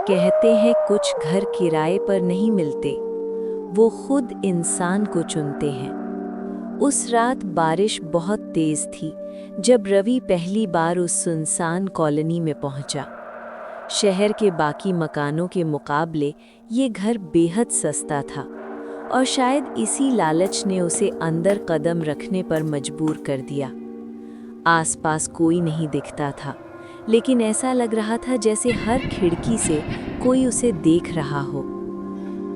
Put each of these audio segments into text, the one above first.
कहते हैं कुछ घर किराए पर नहीं मिलते, वो खुद इंसान को चुनते हैं। उस रात बारिश बहुत तेज थी जब रवि पहली बार उस सुनसान कॉलोनी में पहुंचा। शहर के बाकी मकानों के मुकाबले ये घर बेहद सस्ता था और शायद इसी लालच ने उसे अंदर कदम रखने पर मजबूर कर दिया। आसपास कोई नहीं दिखता था, लेकिन ऐसा लग रहा था जैसे हर खिड़की से कोई उसे देख रहा हो।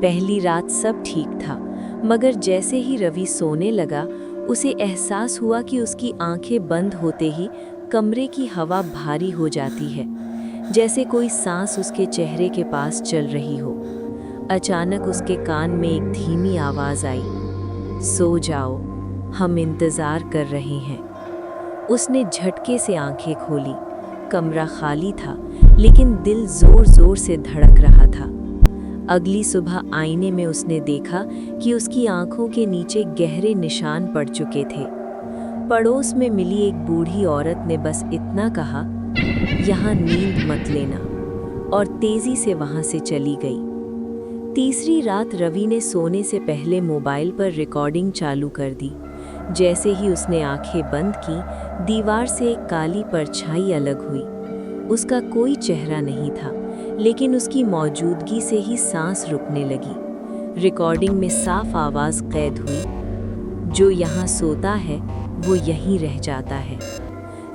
पहली रात सब ठीक था, मगर जैसे ही रवि सोने लगा, उसे एहसास हुआ कि उसकी आंखें बंद होते ही कमरे की हवा भारी हो जाती है, जैसे कोई सांस उसके चेहरे के पास चल रही हो। अचानक उसके कान में एक धीमी आवाज़ आई, सो जाओ, हम इंतज़ार कर रहे हैं। उसने झटके से आंखें खोली। कमरा खाली था, लेकिन दिल जोर जोर से धड़क रहा था। अगली सुबह आईने में उसने देखा कि उसकी आंखों के नीचे गहरे निशान पड़ चुके थे। पड़ोस में मिली एक बूढ़ी औरत ने बस इतना कहा, यहाँ नींद मत लेना, और तेजी से वहां से चली गई। तीसरी रात रवि ने सोने से पहले मोबाइल पर रिकॉर्डिंग चालू कर दी। जैसे ही उसने आंखें बंद की, दीवार से एक काली परछाई अलग हुई। उसका कोई चेहरा नहीं था, लेकिन उसकी मौजूदगी से ही सांस रुकने लगी। रिकॉर्डिंग में साफ आवाज़ कैद हुई, जो यहाँ सोता है वो यहीं रह जाता है।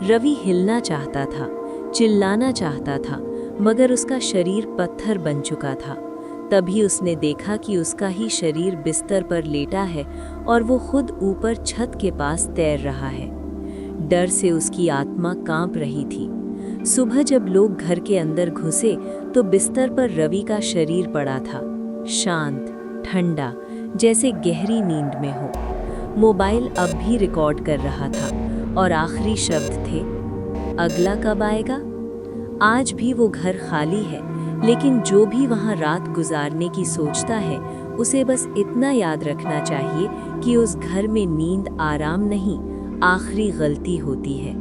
रवि हिलना चाहता था, चिल्लाना चाहता था, मगर उसका शरीर पत्थर बन चुका था। तभी उसने देखा कि उसका ही शरीर बिस्तर पर लेटा है और वो खुद ऊपर छत के पास तैर रहा है। डर से उसकी आत्मा कांप रही थी। सुबह जब लोग घर के अंदर घुसे तो बिस्तर पर रवि का शरीर पड़ा था, शांत, ठंडा, जैसे गहरी नींद में हो। मोबाइल अब भी रिकॉर्ड कर रहा था और आखिरी शब्द थे, अगला कब आएगा। आज भी वो घर खाली है, लेकिन जो भी वहाँ रात गुजारने की सोचता है, उसे बस इतना याद रखना चाहिए कि उस घर में नींद आराम नहीं, आखिरी गलती होती है।